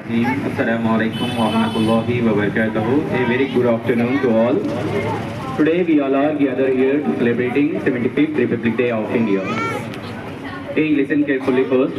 Assalamu alaikum wa rahmatullahi wa barakatuh. A very good afternoon to all. Today we all are gathered here to celebrating 75th Republic Day of India. Hey, listen carefully first.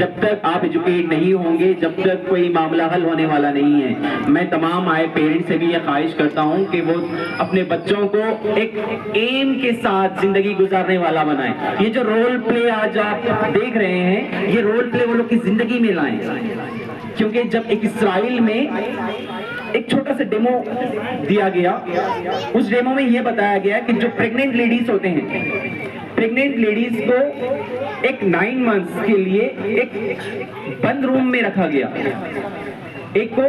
جب تک آپ educate نہیں ہوں گے، جب تک کوئی معاملہ حل ہونے والا نہیں ہے۔ میں تمام آئے پیرنٹس سے بھی یہ خواہش کرتا ہوں کہ وہ اپنے بچوں کو ایک ایم کے ساتھ زندگی گزارنے والا بنائیں۔ یہ جو رول پلے آج آپ دیکھ رہے ہیں، یہ رول پلے وہ لوگ کی زندگی میں لائیں، کیونکہ جب ایک اسرائیل میں ایک چھوٹا سا ڈیمو دیا گیا، اس ڈیمو میں یہ بتایا گیا کہ جو پریگننٹ لیڈیز ہوتے ہیں، پریگننٹ لیڈیز کو ایک 9 منتھس کے لیے ایک بند روم میں رکھا گیا، ایک کو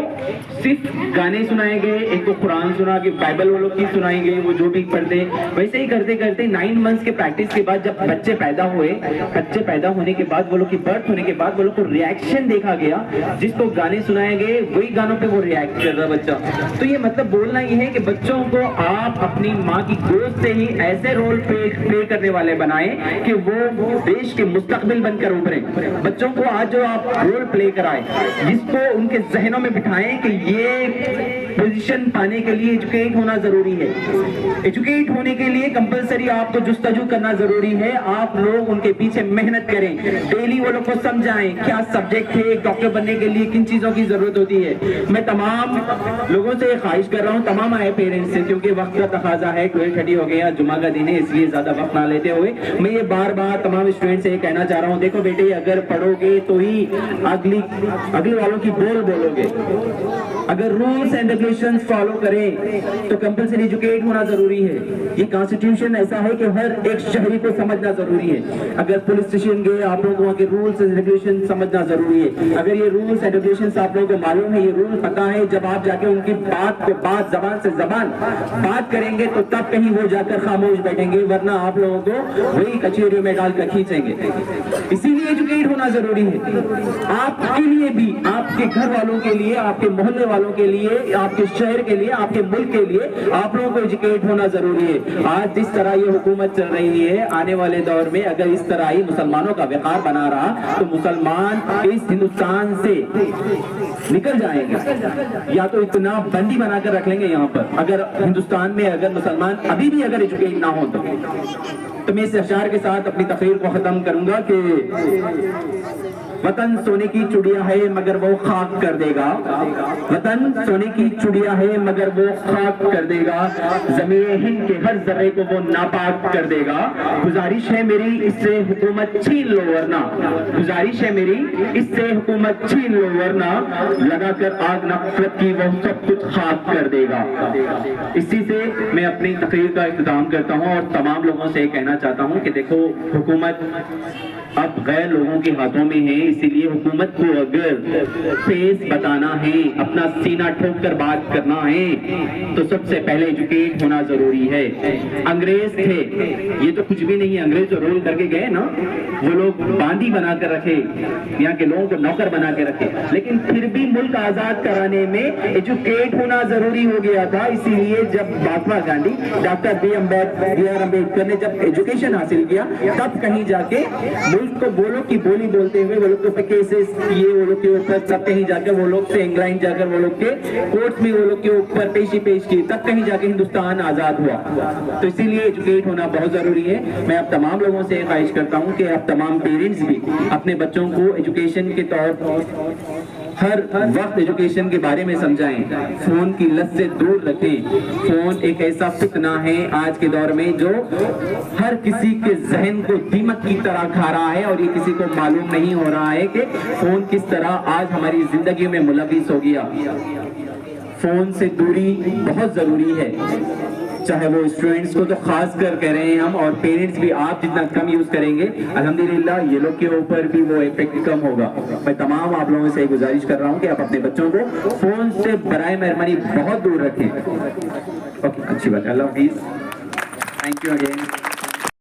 صرف گانے سنائے گئے، ایک کو قرآن سنا کے بائبل وہ لوگ کی سنائی گئی، وہ جو بھی پڑھتے ہیں ویسے ہی کرتے کرتے 9 منتھس کے پریکٹس کے بعد جب بچے پیدا ہوئے، بچے پیدا ہونے کے بعد وہ لوگ کی برتھ ہونے کے بعد وہ لوگ کو ریاکشن دیکھا گیا، جس کو گانے سنائے گئے وہی گانوں پہ وہ ریاکٹ کر رہا بچہ۔ تو یہ مطلب بولنا یہ ہے کہ بچوں کو آپ اپنی ماں کی گود سے ہی ایسے رول پلے کرنے والے بنائیں کہ وہ دیش کے مستقبل بن کر ابھریں۔ بچوں کو آج جو آپ رول پلے کرائیں، جس کو ان کے ذہنوں میں بٹھائیں کہ یہ پوزیشن پانے کے لیے ایجوکیٹ ہونا ضروری ہے، ایجوکیٹ ہونے کے لیے کمپلسری آپ کو جستجو کرنا ضروری ہے، آپ لوگ ان کے پیچھے محنت کریں، ڈیلی وہ لوگ کو سمجھائیں کیا سبجیکٹ ہے، ایک ڈاکٹر بننے کے لیے کن چیزوں کی ضرورت ہوتی ہے۔ میں تمام لوگوں سے خواہش کر رہا ہوں، تمام آئے پیرنٹس سے، کیونکہ وقت کا تقاضا ہے، 12:30 ہو گیا، جمعہ کا دن ہے، اس لیے زیادہ وقت نہ لیتے ہوئے میں یہ بار بار تمام اسٹوڈنٹ سے یہ کہنا چاہ رہا ہوں، دیکھو بیٹے اگر پڑھو گے تو ہی اگلے والوں کی بولو گے، اگر رولز اینڈ ریگولیشنز فالو کریں تو کمپلسری ایجوکیٹ ہونا ضروری ہے۔ یہ کانسٹیٹیوشن ایسا ہے کہ ہر ایک شہری کو سمجھنا ضروری ہے۔ اگر پولیس اسٹیشن گئے آپ لوگوں کو وہاں کے رولز اینڈ ریگولیشن سمجھنا ضروری ہے۔ اگر یہ رولز اینڈ ریگولیشنز آپ لوگوں کو معلوم ہے، یہ رول پتہ ہے، جب آپ جا کے ان کی بات پہ بات، زبان سے زبان بات کریں گے تو تب کہیں وہ جا کر خاموش بیٹھیں گے، ورنہ آپ لوگوں کو وہی کچہریوں میں ڈال کر کھینچیں گے۔ اسی لیے ایجوکیٹ ہونا ضروری ہے، آپ کے لیے بھی، آپ کے گھر والوں کے لیے، آپ کے محلے والوں کے لیے، آپ کے شہر کے لیے، آپ کے ملک کے لیے آپ لوگوں کو ایجوکیٹ ہونا ضروری ہے۔ آج جس طرح یہ حکومت چل رہی ہے، آنے والے دور میں اگر اس طرح ہی مسلمانوں کا وقار بنا رہا تو مسلمان اس ہندوستان سے نکل جائیں گے، یا تو اتنا بندی بنا کر رکھ لیں گے یہاں پر، اگر ہندوستان میں اگر مسلمان ابھی بھی اگر ایجوکیٹ نہ ہو تو میں اس اشعار کے ساتھ اپنی تقریر کو ختم کروں گا کہ وطن سونے کی چڑیا ہے مگر وہ خاک کر دے گا، وطن سونے کی چڑیا ہے مگر وہ خاک کر دے گا، زمین ہند کے ہر ذرے کو وہ ناپاک کر دے گا، گزارش ہے میری اس سے حکومت چھین لو ورنہ، گزارش ہے میری اس سے حکومت چھین لو ورنہ، لگا کر آگ نفرت کی وہ سب کچھ خاک کر دے گا۔ اسی سے میں اپنی تقریر کا اختتام کرتا ہوں اور تمام لوگوں سے کہنا چاہتا ہوں کہ دیکھو حکومت اب غیر لوگوں کے ہاتھوں میں ہے، اسی لیے حکومت کو اگر فیس بتانا ہے، اپنا سینہ ٹھوک کر بات کرنا ہے تو سب سے پہلے ایجوکیٹ ہونا ضروری ہے۔ انگریز تھے، یہ تو کچھ بھی نہیں ہے، انگریز جو رول کر کے گئے نا، وہ لوگ باندی بنا کر رکھے، یہاں کے لوگوں کو نوکر بنا کے رکھے، لیکن پھر بھی ملک آزاد کرانے میں ایجوکیٹ ہونا ضروری ہو گیا تھا۔ اسی لیے جب Mahatma Gandhi, doctor B R Ambedkar نے جب ایجوکیشن حاصل کیا، تب کہیں جا کے ملک کو وہ لوگ کی بولی بولتے ہوئے وہ لوگ کو کیسز کیے، وہ لوگ کے اوپر تب کہیں جا کر وہ لوگ سے انگلینڈ جا کر وہ لوگ کے کورٹس میں وہ لوگ کے اوپر پیشی پیش کی، تب کہیں جا کے ہندوستان آزاد ہوا۔ تو اسی لیے ایجوکیٹ ہونا بہت ضروری ہے۔ میں اب تمام لوگوں سے خواہش کرتا ہوں کہ آپ تمام پیرنٹس بھی اپنے بچوں کو ایجوکیشن کے طور پر ہر وقت ایجوکیشن کے بارے میں سمجھائیں، فون کی لت سے دور رکھیں۔ فون ایک ایسا فتنہ ہے آج کے دور میں جو ہر کسی کے ذہن کو دیمک کی طرح کھا رہا ہے، اور یہ کسی کو معلوم نہیں ہو رہا ہے کہ فون کس طرح آج ہماری زندگی میں ملوث ہو گیا۔ فون سے دوری بہت ضروری ہے، چاہے وہ اسٹوڈنٹس کو تو خاص کر کہہ رہے ہیں ہم، اور پیرنٹس بھی آپ جتنا کم یوز کریں گے الحمدللہ یہ لوگ کے اوپر بھی وہ ایفیکٹ کم ہوگا۔ میں تمام آپ لوگوں سے گزارش کر رہا ہوں کہ آپ اپنے بچوں کو فون سے برائے مہربانی بہت دور رکھیں۔ اوکے، اچھی بات ہے، اللہ حافظ، تھینک یو اگین۔